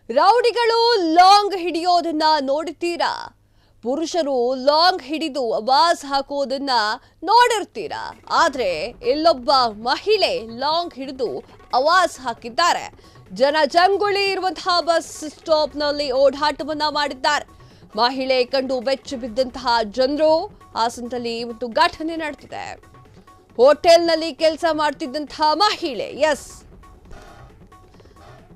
ರೌಡಿಗಳು long ಹಿಡಿಯೋದನ್ನ ನೋಡುತ್ತೀರಾ? ಪುರುಷರು long ಹಿಡಿದು ಆವಾಜ್ ಹಾಕೋದನ್ನ ನೋಡಿರ್ತೀರಾ? ಆದ್ರೆ ಇಲ್ಲೊಬ್ಬ ಮಹಿಳೆ ಲಾಂಗ್ ಹಿಡಿದು ಆವಾಜ್ ಹಾಕಿದ್ದಾರೆ. ಜನಜಂಗುಳಿ ಇರುವಂತಹ ಬಸ್ ಸ್ಟಾಪ್ ನಲ್ಲಿ ಓಡಾಟವನ್ನ ಮಾಡಿದ್ದಾರೆ. ಮಹಿಳೆ ಕಂಡು ಬೆಚ್ಚಿ ಬಿದ್ದಂತಹ ಜನರು ಹಾಸನದಲ್ಲಿ ಒಂದು ಘಟನೆ ನಡೆದಿದೆ. ಹೋಟೆಲ್ನಲ್ಲಿ ಕೆಲಸ ಮಾಡ್ತಿದ್ದಂತಹ ಮಹಿಳೆ,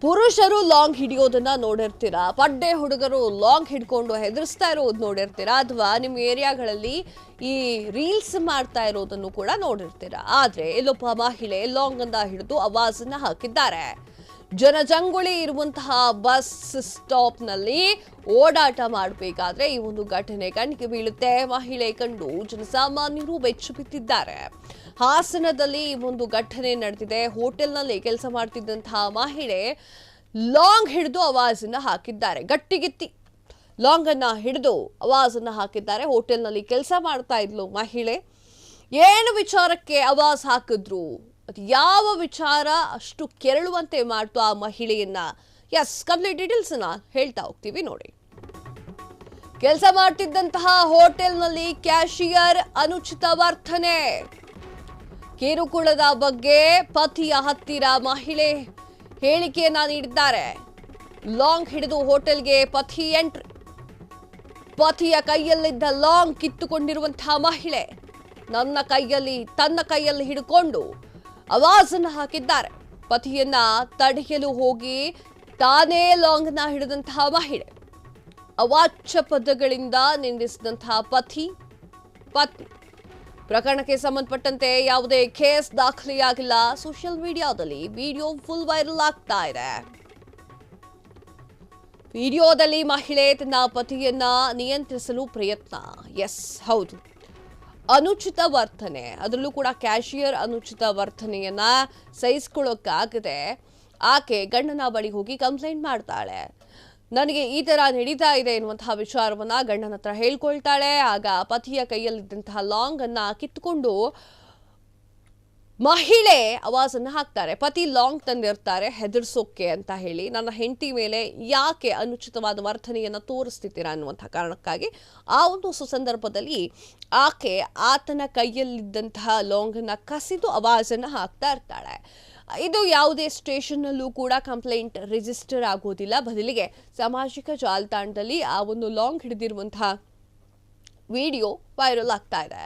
ಪುರುಷರು ಲಾಂಗ್ ಹಿಡಿಯೋದನ್ನ ನೋಡಿರ್ತೀರಾ? ಪಡ್ಡೆ ಹುಡುಗರು ಲಾಂಗ್ ಹಿಡ್ಕೊಂಡು ಹೆದರ್ಸ್ತಾ ಇರೋದು ನೋಡಿರ್ತೀರಾ? ಅಥವಾ ನಿಮ್ಮ ಏರಿಯಾಗಳಲ್ಲಿ ಈ ರೀಲ್ಸ್ ಮಾಡ್ತಾ ಇರೋದನ್ನು ಕೂಡ ನೋಡಿರ್ತೀರಾ? ಆದ್ರೆ ಇಲ್ಲೊಬ್ಬ ಮಹಿಳೆ ಲಾಂಗ್ ಅನ್ನ ಹಿಡಿದು ಆವಾಜನ್ನ ಹಾಕಿದ್ದಾರೆ. ಜನಜಂಗುಳಿ ಇರುವಂತಹ ಬಸ್ ಸ್ಟಾಪ್ ನಲ್ಲಿ ಓಡಾಟ ಮಾಡಬೇಕಾದ್ರೆ ಈ ಒಂದು ಘಟನೆ ಕಣ್ಣಿಗೆ ಬೀಳುತ್ತೆ. ಮಹಿಳೆ ಕಂಡು ಜನಸಾಮಾನ್ಯರು ಬೆಚ್ಚಿ ಬಿದ್ದಿದ್ದಾರೆ. ಹಾಸನದಲ್ಲಿ ಈ ಒಂದು ಘಟನೆ ನಡೆದಿದೆ. ಹೋಟೆಲ್ನಲ್ಲಿ ಕೆಲಸ ಮಾಡ್ತಿದ್ದಂತಹ ಮಹಿಳೆ ಲಾಂಗ್ ಹಿಡಿದು ಆವಾಜನ್ನ ಹಾಕಿದ್ದಾರೆ. ಗಟ್ಟಿಗಿತ್ತಿ ಲಾಂಗ್ ಅನ್ನ ಹಿಡಿದು ಆವಾಜನ್ನ ಹಾಕಿದ್ದಾರೆ. ಹೋಟೆಲ್ನಲ್ಲಿ ಕೆಲಸ ಮಾಡ್ತಾ ಇದ್ಲು ಮಹಿಳೆ. ಏನು ವಿಚಾರಕ್ಕೆ ಆವಾಜ್ ಹಾಕಿದ್ರು, ಯಾವ ವಿಚಾರ ಅಷ್ಟು ಕೆರಳುವಂತೆ ಮಾಡ್ತು ಆ ಮಹಿಳೆಯನ್ನ? ಕಂಪ್ಲೀಟ್ ಡೀಟೇಲ್ಸ್ ಅನ್ನ ಹೇಳ್ತಾ ಹೋಗ್ತೀವಿ ನೋಡಿ. ಕೆಲಸ ಮಾಡ್ತಿದ್ದಂತಹ ಹೋಟೆಲ್ನಲ್ಲಿ ಕ್ಯಾಶಿಯರ್ ಅನುಚಿತ ವರ್ತನೆ. ಕಿರುಕುಳದ ಬಗ್ಗೆ ಪತಿಯ ಹತ್ತಿರ ಮಹಿಳೆ ಹೇಳಿಕೆಯನ್ನ ನೀಡಿದ್ದಾರೆ. ಲಾಂಗ್ ಹಿಡಿದು ಹೋಟೆಲ್ಗೆ ಪತಿ ಎಂಟ್ರಿ. ಪತಿಯ ಕೈಯಲ್ಲಿದ್ದ ಲಾಂಗ್ ಕಿತ್ತುಕೊಂಡಿರುವಂತಹ ಮಹಿಳೆ ತನ್ನ ಕೈಯಲ್ಲಿ ಹಿಡ್ಕೊಂಡು ಆವಾಜನ್ನ ಹಾಕಿದ್ದಾರೆ. ಪತಿಯನ್ನ ತಡೆಯಲು ಹೋಗಿ ತಾನೇ ಲಾಂಗ್ ನ ಹಿಡಿದಂತಹ ಮಹಿಳೆ. ಅವಾಚ್ಯ ಪದಗಳಿಂದ ನಿಂದಿಸಿದಂತಹ ಪತ್ನಿ. ಪ್ರಕರಣಕ್ಕೆ ಸಂಬಂಧಪಟ್ಟಂತೆ ಯಾವುದೇ ಕೇಸ್ ದಾಖಲೆಯಾಗಿಲ್ಲ. ಸೋಷಿಯಲ್ ಮೀಡಿಯಾದಲ್ಲಿ ವಿಡಿಯೋ ಫುಲ್ ವೈರಲ್ ಆಗ್ತಾ ಇದೆ. ವಿಡಿಯೋದಲ್ಲಿ ಮಹಿಳೆ ತನ್ನ ಪತಿಯನ್ನ ನಿಯಂತ್ರಿಸಲು ಪ್ರಯತ್ನ. ಹೌದು, ಅನುಚಿತ ವರ್ತನೆ, ಅದರಲ್ಲೂ ಕೂಡ ಕ್ಯಾಶಿಯರ್ ಅನುಚಿತ ವರ್ತನೆಯನ್ನ ಸಹಿಸಿಕೊಳ್ಳೋಕ್ಕಾಗದೆ ಆಕೆ ಗಂಡನ ಬಳಿ ಹೋಗಿ ಕಂಪ್ಲೇಂಟ್ ಮಾಡ್ತಾಳೆ. ನನಗೆ ಈ ತರ ನಡೀತಾ ಇದೆ ಎನ್ನುವಂತಹ ವಿಚಾರವನ್ನ ಗಂಡನ ಹತ್ರ ಹೇಳ್ಕೊಳ್ತಾಳೆ. ಆಗ ಪತಿಯ ಕೈಯಲ್ಲಿದ್ದಂತಹ ಲಾಂಗ್ ಅನ್ನ ಕಿತ್ತುಕೊಂಡು ಮಹಿಳೆ ಆವಾಜನ್ನ ಹಾಕ್ತಾರೆ. ಪತಿ ಲಾಂಗ್ ತಂದಿರ್ತಾರೆ ಹೆದರ್ಸೋಕೆ ಅಂತ ಹೇಳಿ. ನನ್ನ ಹೆಂಡತಿ ಮೇಲೆ ಯಾಕೆ ಅನುಚಿತವಾದ ವರ್ತನೆಯನ್ನ ತೋರಿಸ್ತಿದ್ದೀರಾ ಅನ್ನುವಂತಹ ಕಾರಣಕ್ಕಾಗಿ ಆ ಒಂದು ಸಂದರ್ಭದಲ್ಲಿ ಆಕೆ ಆತನ ಕೈಯಲ್ಲಿದ್ದಂತಹ ಲಾಂಗ್ ಅನ್ನ ಕಸಿದು ಆವಾಜನ್ನ ಹಾಕ್ತಾ ಇರ್ತಾಳೆ. ಇದು ಯಾವುದೇ ಸ್ಟೇಷನ್ನಲ್ಲೂ ಕೂಡ ಕಂಪ್ಲೇಂಟ್ ರಿಜಿಸ್ಟರ್ ಆಗೋದಿಲ್ಲ. ಬದಲಿಗೆ ಸಾಮಾಜಿಕ ಜಾಲತಾಣದಲ್ಲಿ ಆ ಒಂದು ಲಾಂಗ್ ಹಿಡಿದಿರುವಂತಹ ವಿಡಿಯೋ ವೈರಲ್ ಆಗ್ತಾ ಇದೆ.